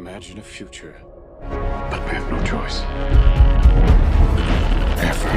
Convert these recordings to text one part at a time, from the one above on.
imagine a future, but we have no choice. Ever.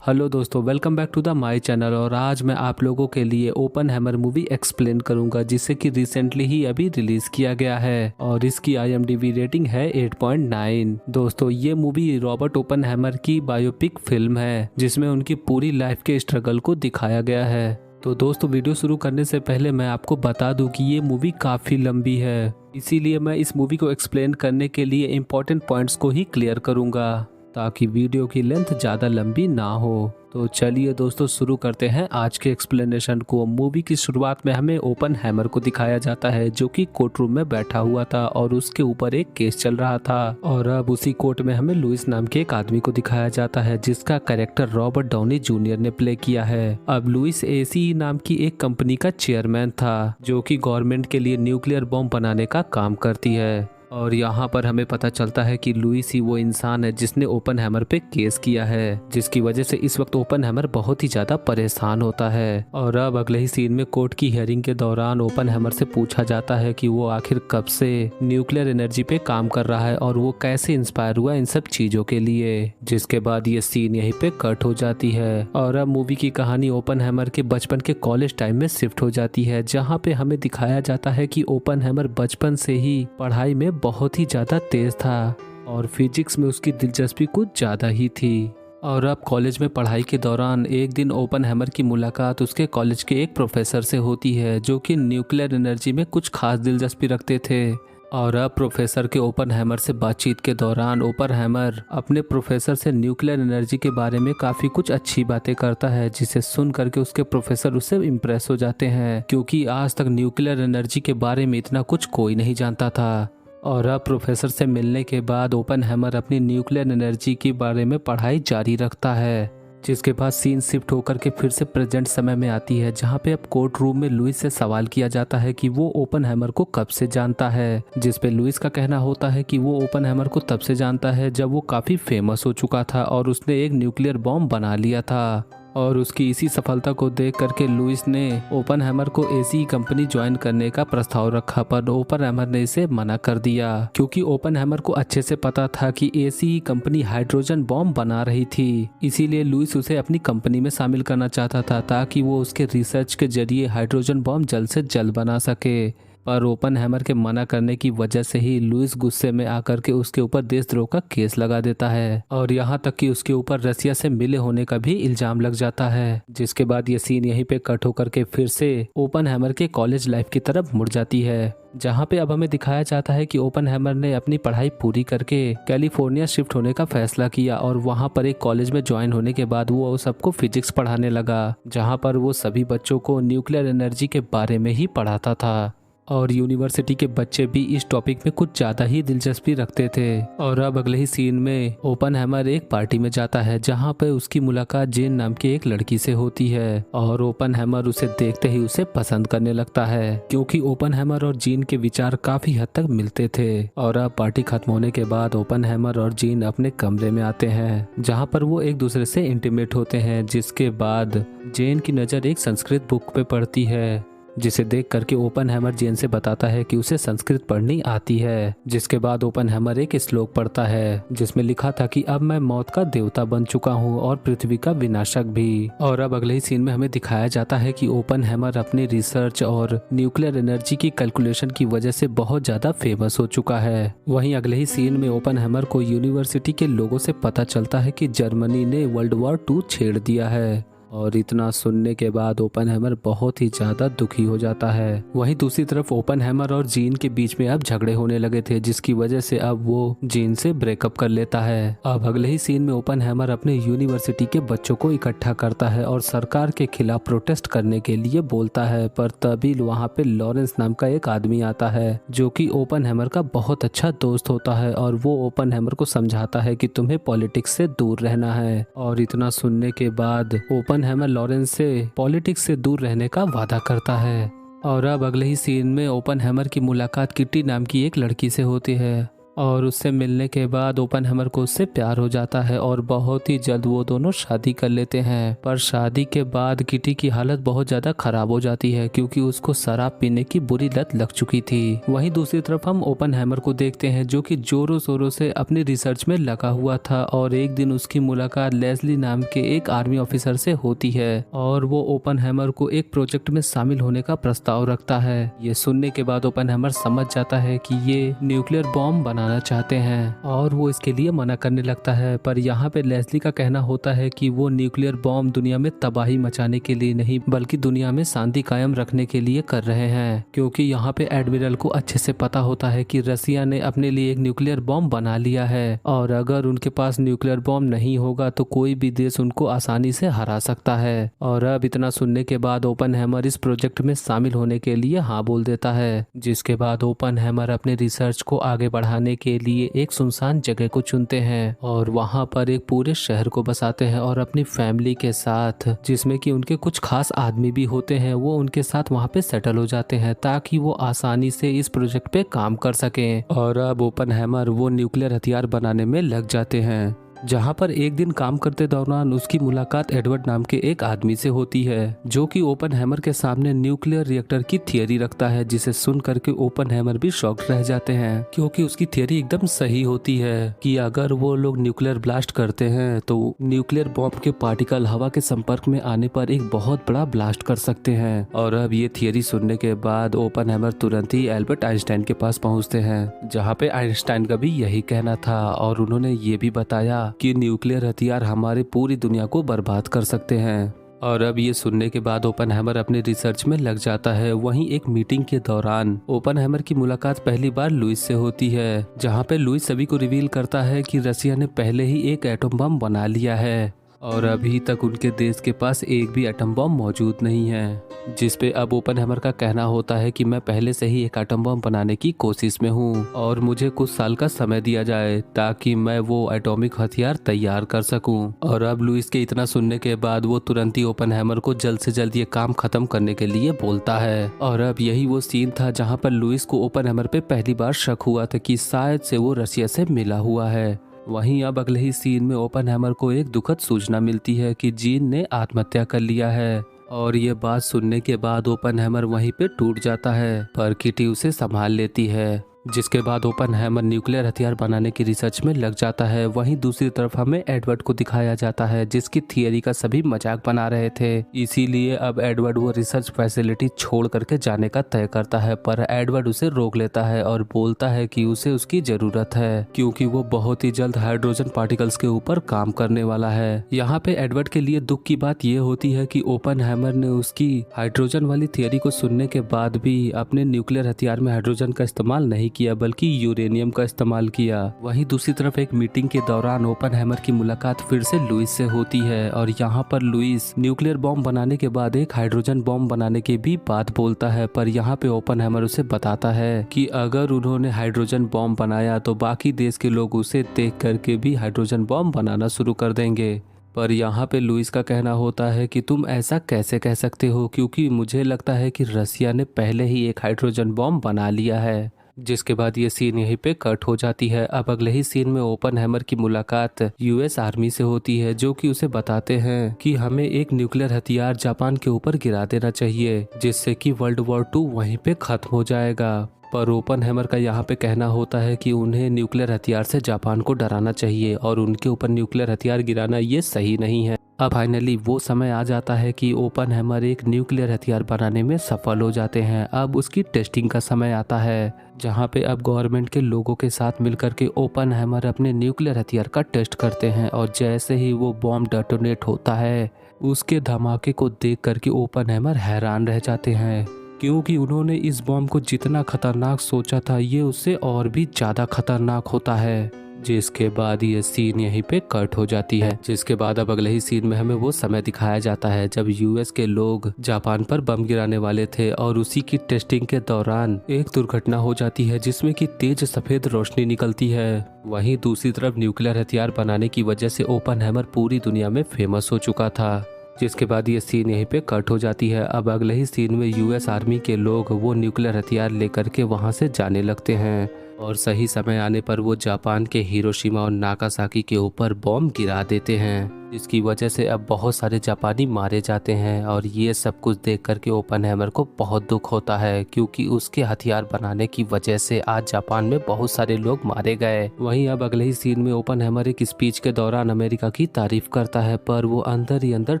Hello दोस्तों, welcome back to the my channel. और आज मैं आप लोगों के लिए ओपनहाइमर मूवी एक्सप्लेन करूंगा, जिसे कि रिसेंटली ही अभी रिलीज किया गया है और इसकी IMDb रेटिंग है 8.9। दोस्तों, ये मूवी रॉबर्ट ओपनहाइमर की बायोपिक फिल्म है, जिसमें उनकी पूरी लाइफ के स्ट्रगल को दिखाया गया है। तो दोस्तों, वीडियो शुरू करने से पहले मैं आपको बता दूं कि ये मूवी काफी लंबी है, इसीलिए मैं इस मूवी को एक्सप्लेन करने के लिए इम्पोर्टेंट पॉइंट्स को ही क्लियर करूंगा ताकि वीडियो की लेंथ ज़्यादा लंबी ना हो। तो चलिए दोस्तों, शुरू करते हैं आज के एक्सप्लेनेशन को। मूवी की शुरुआत में हमें ओपनहाइमर को दिखाया जाता है, जो कि कोर्ट रूम में बैठा हुआ था और उसके ऊपर एक केस चल रहा था। और अब उसी कोर्ट में हमें लुइस नाम के एक आदमी को दिखाया जाता है, जिसका कैरेक्टर रॉबर्ट डाउनी जूनियर ने प्ले किया है। अब लुइस ACE नाम की एक कंपनी का चेयरमैन था, जो कि गवर्नमेंट के लिए न्यूक्लियर बॉम्ब बनाने का काम करती है। और यहाँ पर हमें पता चलता है कि लुइस ही वो इंसान है जिसने ओपनहाइमर पे केस किया है, जिसकी वजह से इस वक्त ओपनहाइमर बहुत ही ज्यादा परेशान होता है। और अब अगले ही सीन में कोर्ट की हियरिंग के दौरान ओपनहाइमर से पूछा जाता है कि वो आखिर कब से न्यूक्लियर एनर्जी पे काम कर रहा है और वो कैसे इंस्पायर हुआ इन सब चीजों के लिए। जिसके बाद ये सीन यहीं पे कट हो जाती है और अब मूवी की कहानी ओपनहाइमर के बचपन के कॉलेज टाइम में शिफ्ट हो जाती है, जहाँ पे हमें दिखाया जाता है कि ओपनहाइमर बचपन से ही पढ़ाई में बहुत ही ज्यादा तेज था और फिजिक्स में उसकी दिलचस्पी कुछ ज्यादा ही थी। और अब कॉलेज में पढ़ाई के दौरान एक दिन ओपनहाइमर की मुलाकात उसके कॉलेज के एक प्रोफेसर से होती है, जो कि न्यूक्लियर एनर्जी में कुछ खास दिलचस्पी रखते थे। और अब प्रोफेसर के ओपनहाइमर से बातचीत के दौरान ओपनहाइमर अपने प्रोफेसर से न्यूक्लियर एनर्जी के बारे में काफी कुछ अच्छी बातें करता है, जिसे सुन करके उसके प्रोफेसर उससे इम्प्रेस हो जाते हैं, क्योंकि आज तक न्यूक्लियर एनर्जी के बारे में इतना कुछ कोई नहीं जानता था। और अब प्रोफेसर से मिलने के बाद ओपनहाइमर अपनी न्यूक्लियर एनर्जी के बारे में पढ़ाई जारी रखता है, जिसके बाद सीन शिफ्ट होकर के फिर से प्रेजेंट समय में आती है, जहां पे अब कोर्ट रूम में लुइस से सवाल किया जाता है कि वो ओपनहाइमर को कब से जानता है। जिस पे लुइस का कहना होता है कि वो ओपनहाइमर को तब से जानता है जब वो काफी फेमस हो चुका था और उसने एक न्यूक्लियर बॉम्ब बना लिया था। और उसकी इसी सफलता को देख करके लुइस ने ओपनहाइमर को ACE कंपनी ज्वाइन करने का प्रस्ताव रखा, पर ओपनहाइमर ने इसे मना कर दिया, क्योंकि ओपनहाइमर को अच्छे से पता था कि ACE कंपनी हाइड्रोजन बॉम्ब बना रही थी। इसीलिए लुइस उसे अपनी कंपनी में शामिल करना चाहता था, ताकि वो उसके रिसर्च के जरिए हाइड्रोजन बॉम्ब जल्द से जल्द बना सके। पर ओपनहाइमर के मना करने की वजह से ही लुइस गुस्से में आकर के उसके ऊपर देशद्रोह का केस लगा देता है और यहाँ तक कि उसके ऊपर रसिया से मिले होने का भी इल्जाम लग जाता है। जिसके बाद ये सीन यहीं पे कट होकर के फिर से ओपनहाइमर के कॉलेज लाइफ की तरफ मुड़ जाती है, जहाँ पे अब हमें दिखाया जाता है कि ओपनहाइमर ने अपनी पढ़ाई पूरी करके कैलिफोर्निया शिफ्ट होने का फैसला किया और वहाँ पर एक कॉलेज में ज्वाइन होने के बाद वो सबको फिजिक्स पढ़ाने लगा, जहाँ पर वो सभी बच्चों को न्यूक्लियर एनर्जी के बारे में ही पढ़ाता था। और यूनिवर्सिटी के बच्चे भी इस टॉपिक में कुछ ज्यादा ही दिलचस्पी रखते थे। और अब अगले ही सीन में ओपनहाइमर एक पार्टी में जाता है, जहां पे उसकी मुलाकात जेन नाम की एक लड़की से होती है और ओपनहाइमर उसे देखते ही उसे पसंद करने लगता है, क्योंकि ओपनहाइमर और जीन के विचार काफी हद तक मिलते थे। और अब पार्टी खत्म होने के बाद ओपनहाइमर और जीन अपने कमरे में आते हैं, जहाँ पर वो एक दूसरे से इंटीमेट होते हैं। जिसके बाद जेन की नजर एक संस्कृत बुक पे पड़ती है, जिसे देख करके ओपनहाइमर जेन से बताता है कि उसे संस्कृत पढ़नी आती है। जिसके बाद ओपनहाइमर एक श्लोक पढ़ता है, जिसमें लिखा था कि अब मैं मौत का देवता बन चुका हूँ और पृथ्वी का विनाशक भी। और अब अगले ही सीन में हमें दिखाया जाता है कि ओपनहाइमर अपनी रिसर्च और न्यूक्लियर एनर्जी की कैलकुलेशन की वजह से बहुत ज्यादा फेमस हो चुका है। वहीं अगले ही सीन में ओपनहाइमर को यूनिवर्सिटी के लोगों से पता चलता है कि जर्मनी ने वर्ल्ड वॉर 2 छेड़ दिया है। और इतना सुनने के बाद ओपनहाइमर बहुत ही ज्यादा दुखी हो जाता है। वहीं दूसरी तरफ ओपनहाइमर और जीन के बीच में अब झगड़े होने लगे थे, जिसकी वजह से अब वो जीन से ब्रेकअप कर लेता है। अब अगले ही सीन में ओपनहाइमर अपने यूनिवर्सिटी के बच्चों को इकट्ठा करता है और सरकार के खिलाफ प्रोटेस्ट करने के लिए बोलता है, पर तभी वहाँ पे लॉरेंस नाम का एक आदमी आता है, जो कि ओपनहाइमर का बहुत अच्छा दोस्त होता है और वो ओपनहाइमर को समझाता है कि तुम्हें पॉलिटिक्स से दूर रहना है। और इतना सुनने के बाद ओपनहाइमर लॉरेंस से पॉलिटिक्स से दूर रहने का वादा करता है। और अब अगले ही सीन में ओपनहाइमर की मुलाकात किट्टी नाम की एक लड़की से होती है और उससे मिलने के बाद ओपनहेमर को उससे प्यार हो जाता है और बहुत ही जल्द वो दोनों शादी कर लेते हैं। पर शादी के बाद किटी की हालत बहुत ज्यादा खराब हो जाती है क्योंकि उसको शराब पीने की बुरी लत लग चुकी थी। वहीं दूसरी तरफ हम ओपनहेमर को देखते हैं जो कि जोरों शोरों से अपनी रिसर्च में लगा हुआ था और एक दिन उसकी मुलाकात लेस्ली नाम के एक आर्मी ऑफिसर से होती है और वो ओपनहेमर को एक प्रोजेक्ट में शामिल होने का प्रस्ताव रखता है। ये सुनने के बाद ओपनहेमर समझ जाता है कि ये न्यूक्लियर बॉम्ब बनाना चाहते हैं और वो इसके लिए मना करने लगता है। पर यहाँ पे लेस्ली का कहना होता है कि वो न्यूक्लियर बॉम्ब दुनिया में तबाही मचाने के लिए नहीं बल्कि दुनिया में शांति कायम रखने के लिए कर रहे हैं, क्योंकि यहाँ पे एडमिरल को अच्छे से पता होता है कि रसिया ने अपने लिए एक न्यूक्लियर बॉम्ब बना लिया है और अगर उनके पास न्यूक्लियर बॉम्ब नहीं होगा तो कोई भी देश उनको आसानी से हरा सकता है। और अब इतना सुनने के बाद ओपनहेमर इस प्रोजेक्ट में शामिल होने के लिए हाँ बोल देता है, जिसके बाद ओपनहेमर अपने रिसर्च को आगे बढ़ाने के लिए एक सुनसान जगह को चुनते हैं और वहाँ पर एक पूरे शहर को बसाते हैं और अपनी फैमिली के साथ, जिसमें कि उनके कुछ खास आदमी भी होते हैं, वो उनके साथ वहाँ पे सेटल हो जाते हैं ताकि वो आसानी से इस प्रोजेक्ट पे काम कर सकें। और अब ओपनहेमर वो न्यूक्लियर हथियार बनाने में लग जाते हैं, जहाँ पर एक दिन काम करते दौरान उसकी मुलाकात एडवर्ड नाम के एक आदमी से होती है जो कि ओपनहेमर के सामने न्यूक्लियर रिएक्टर की थियरी रखता है, जिसे सुन करके ओपनहेमर भी शॉक्ड रह जाते हैं क्योंकि उसकी थियरी एकदम सही होती है कि अगर वो लोग न्यूक्लियर ब्लास्ट करते हैं तो न्यूक्लियर बॉम्ब के पार्टिकल हवा के संपर्क में आने पर एक बहुत बड़ा ब्लास्ट कर सकते हैं। और अब ये थियरी सुनने के बाद ओपनहेमर तुरंत ही एल्बर्ट आइंस्टाइन के पास पहुंचते हैं, जहाँ पे आइंस्टाइन का भी यही कहना था और उन्होंने ये भी बताया कि न्यूक्लियर हथियार हमारी पूरी दुनिया को बर्बाद कर सकते हैं। और अब ये सुनने के बाद ओपनहेमर अपने रिसर्च में लग जाता है। वहीं एक मीटिंग के दौरान ओपनहेमर की मुलाकात पहली बार लुइस से होती है, जहां पे लुइस सभी को रिवील करता है कि रसिया ने पहले ही एक एटम बम बना लिया है और अभी तक उनके देश के पास एक भी एटम बम मौजूद नहीं है, जिस पे अब ओपनहेमर का कहना होता है कि मैं पहले से ही एक एटम बम बनाने की कोशिश में हूँ और मुझे कुछ साल का समय दिया जाए ताकि मैं वो एटॉमिक हथियार तैयार कर सकूं। और अब लुइस के इतना सुनने के बाद वो तुरंत ही ओपनहेमर को जल्द से जल्द ये काम खत्म करने के लिए बोलता है। और अब यही वो सीन था जहाँ पर लुइस को ओपनहेमर पे पहली बार शक हुआ था कि शायद से वो रसिया से मिला हुआ है। वहीं अब अगले ही सीन में ओपनहेमर को एक दुखद सूचना मिलती है कि जीन ने आत्महत्या कर लिया है और ये बात सुनने के बाद ओपनहेमर वहीं पे टूट जाता है, पर किटी उसे संभाल लेती है, जिसके बाद ओपनहेमर न्यूक्लियर हथियार बनाने की रिसर्च में लग जाता है। वहीं दूसरी तरफ हमें एडवर्ड को दिखाया जाता है जिसकी थियरी का सभी मजाक बना रहे थे, इसीलिए अब एडवर्ड वो रिसर्च फैसिलिटी छोड़ करके जाने का तय करता है, पर एडवर्ड उसे रोक लेता है और बोलता है कि उसे उसकी जरूरत है क्योंकि वो बहुत ही जल्द हाइड्रोजन पार्टिकल्स के ऊपर काम करने वाला है। यहाँ पे एडवर्ड के लिए दुख की बात ये होती है कि ओपनहेमर ने उसकी हाइड्रोजन वाली थियरी को सुनने के बाद भी अपने न्यूक्लियर हथियार में हाइड्रोजन का इस्तेमाल नहीं किया बल्कि यूरेनियम का इस्तेमाल किया। वहीं दूसरी तरफ एक मीटिंग के दौरान ओपनहेमर की मुलाकात फिर से लुइस से होती है और यहाँ पर लुइस न्यूक्लियर बॉम्ब बनाने के बाद एक हाइड्रोजन बॉम्ब बनाने की भी बात बोलता है, पर यहाँ पे ओपनहेमर उसे बताता है कि अगर उन्होंने हाइड्रोजन बॉम्ब बनाया तो बाकी देश के लोग उसे देख करके भी हाइड्रोजन बॉम्ब बनाना शुरू कर देंगे। पर यहाँ पे लुइस का कहना होता है कि तुम ऐसा कैसे कह सकते हो, क्योंकि मुझे लगता है कि रसिया ने पहले ही एक हाइड्रोजन बॉम्ब बना लिया है। जिसके बाद ये सीन यहीं पे कट हो जाती है। अब अगले ही सीन में ओपनहेमर की मुलाकात यूएस आर्मी से होती है जो कि उसे बताते हैं कि हमें एक न्यूक्लियर हथियार जापान के ऊपर गिरा देना चाहिए जिससे कि वर्ल्ड वॉर 2 वहीं पे खत्म हो जाएगा। पर ओपनहेमर का यहाँ पे कहना होता है कि उन्हें न्यूक्लियर हथियार से जापान को डराना चाहिए और उनके ऊपर न्यूक्लियर हथियार गिराना ये सही नहीं है। अब फाइनली वो समय आ जाता है कि ओपनहेमर एक न्यूक्लियर हथियार बनाने में सफल हो जाते हैं। अब उसकी टेस्टिंग का समय आता है जहाँ पे अब गवर्नमेंट के लोगों के साथ मिलकर के ओपनहेमर अपने न्यूक्लियर हथियार का टेस्ट करते हैं और जैसे ही वो बॉम्ब डेटोनेट होता है उसके धमाके को देख करके ओपनहेमर हैरान रह जाते हैं, क्योंकि उन्होंने इस बॉम्ब को जितना खतरनाक सोचा था ये उससे और भी ज्यादा खतरनाक होता है। जिसके बाद ये सीन यहीं पे कट हो जाती है। जिसके बाद अब अगले ही सीन में हमें वो समय दिखाया जाता है जब यूएस के लोग जापान पर बम गिराने वाले थे और उसी की टेस्टिंग के दौरान एक दुर्घटना हो जाती है जिसमें कि तेज सफेद रोशनी निकलती है। वहीं दूसरी तरफ न्यूक्लियर हथियार बनाने की वजह से ओपनहेमर पूरी दुनिया में फेमस हो चुका था। जिसके बाद ये सीन यहीं पे कट हो जाती है। अब अगले ही सीन में यूएस आर्मी के लोग वो न्यूक्लियर हथियार लेकर के वहां से जाने लगते हैं और सही समय आने पर वो जापान के हिरोशिमा और नागासाकी के ऊपर बॉम्ब गिरा देते हैं, जिसकी वजह से अब बहुत सारे जापानी मारे जाते हैं। और ये सब कुछ देख करके ओपनहेमर को बहुत दुख होता है, क्योंकि उसके हथियार बनाने की वजह से आज जापान में बहुत सारे लोग मारे गए। वहीं अब अगले ही सीन में ओपनहेमर एक स्पीच के दौरान अमेरिका की तारीफ करता है, पर वो अंदर ही अंदर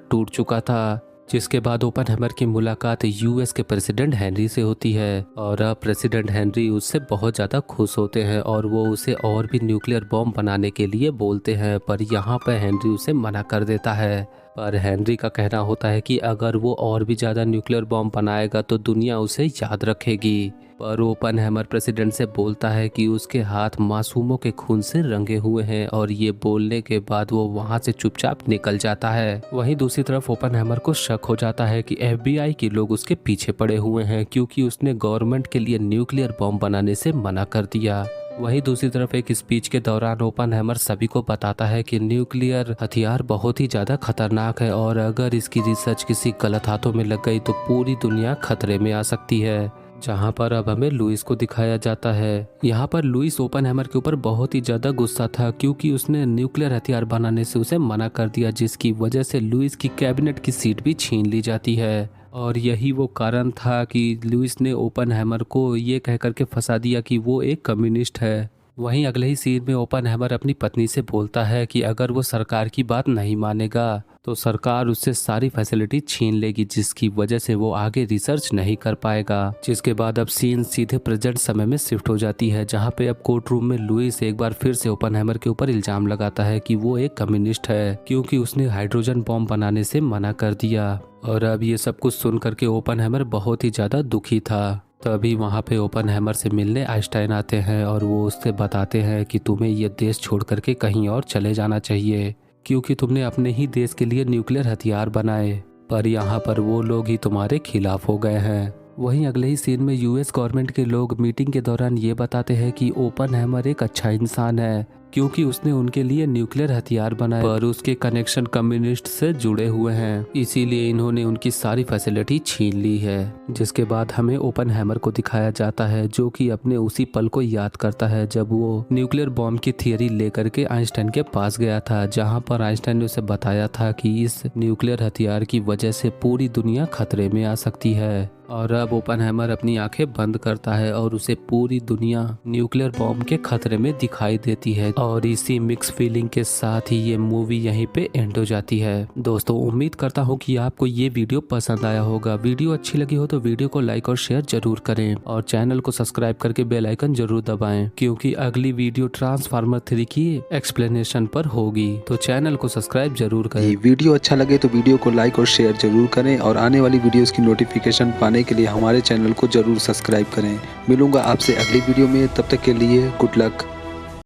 टूट चुका था। जिसके बाद ओपनहेमर की मुलाकात यूएस के प्रेसिडेंट हेनरी से होती है और अब प्रेसिडेंट हेनरी उससे बहुत ज़्यादा खुश होते हैं और वो उसे और भी न्यूक्लियर बॉम्ब बनाने के लिए बोलते हैं, पर यहाँ पर हेनरी उसे मना कर देता है। पर हेनरी का कहना होता है कि अगर वो और भी ज़्यादा न्यूक्लियर बॉम्ब बनाएगा तो दुनिया उसे याद रखेगी। पर ओपनहेमर प्रेसिडेंट से बोलता है कि उसके हाथ मासूमों के खून से रंगे हुए हैं और ये बोलने के बाद वो वहाँ से चुपचाप निकल जाता है। वहीं दूसरी तरफ ओपनहेमर को शक हो जाता है कि FBI के लोग उसके पीछे पड़े हुए हैं, क्योंकि उसने गवर्नमेंट के लिए न्यूक्लियर बॉम्ब बनाने से मना कर दिया। वहीं दूसरी तरफ एक स्पीच के दौरान ओपनहेमर सभी को बताता है कि न्यूक्लियर हथियार बहुत ही ज़्यादा खतरनाक है और अगर इसकी रिसर्च किसी गलत हाथों में लग गई तो पूरी दुनिया खतरे में आ सकती है। जहां पर अब हमें लुइस को दिखाया जाता है। यहाँ पर लुइस ओपनहेमर के ऊपर बहुत ही ज़्यादा गुस्सा था, क्योंकि उसने न्यूक्लियर हथियार बनाने से उसे मना कर दिया, जिसकी वजह से लुइस की कैबिनेट की सीट भी छीन ली जाती है। और यही वो कारण था कि लुइस ने ओपनहेमर को ये कह करके फंसा दिया कि वो एक कम्युनिस्ट है। वहीं अगले ही सीन में ओपनहेमर अपनी पत्नी से बोलता है कि अगर वो सरकार की बात नहीं मानेगा तो सरकार उससे सारी फैसिलिटी छीन लेगी, जिसकी वजह से वो आगे रिसर्च नहीं कर पाएगा। जिसके बाद अब सीन सीधे प्रेजेंट समय में शिफ्ट हो जाती है, जहाँ पे अब कोर्ट रूम में लुइस एक बार फिर से ओपनहेमर के ऊपर इल्जाम लगाता है कि वो एक कम्युनिस्ट है, क्योंकि उसने हाइड्रोजन बॉम्ब बनाने से मना कर दिया। और अब ये सब कुछ सुन करके ओपनहेमर बहुत ही ज्यादा दुखी था। तभी वहाँ पे ओपनहेमर से मिलने आइंस्टाइन आते हैं और वो उससे बताते हैं कि तुम्हें ये देश छोड़ करके कहीं और चले जाना चाहिए, क्योंकि तुमने अपने ही देश के लिए न्यूक्लियर हथियार बनाए, पर यहाँ पर वो लोग ही तुम्हारे खिलाफ हो गए हैं। वहीं अगले ही सीन में यूएस गवर्नमेंट के लोग मीटिंग के दौरान ये बताते हैं कि ओपनहेमर एक अच्छा इंसान है, क्योंकि उसने उनके लिए न्यूक्लियर हथियार बनाए, पर उसके कनेक्शन कम्युनिस्ट से जुड़े हुए हैं, इसीलिए इन्होंने उनकी सारी फैसिलिटी छीन ली है। जिसके बाद हमें ओपनहेमर को दिखाया जाता है, जो कि अपने उसी पल को याद करता है जब वो न्यूक्लियर बॉम्ब की थियरी लेकर के आइंस्टाइन के पास गया था, जहां पर आइंस्टाइन ने उसे बताया था कि इस न्यूक्लियर हथियार की वजह से पूरी दुनिया खतरे में आ सकती है। और अब ओपनहेमर अपनी आंखें बंद करता है और उसे पूरी दुनिया न्यूक्लियर बॉम्ब के खतरे में दिखाई देती है। और इसी मिक्स फीलिंग के साथ ही ये मूवी यहीं पे एंड हो जाती है। दोस्तों, उम्मीद करता हूँ कि आपको ये वीडियो पसंद आया होगा। वीडियो अच्छी लगी हो तो वीडियो को लाइक और शेयर जरूर करें और चैनल को सब्सक्राइब करके बेल आइकन जरूर दबाएं, क्योंकि अगली वीडियो ट्रांसफार्मर 3 की एक्सप्लेनेशन पर होगी, तो चैनल को सब्सक्राइब जरूर करें। वीडियो अच्छा लगे तो वीडियो को लाइक और शेयर जरूर करें और आने वाली वीडियोस की नोटिफिकेशन पाने के लिए हमारे चैनल को जरूर सब्सक्राइब करें। मिलूंगा आपसे अगली वीडियो में, तब तक के लिए गुड लक।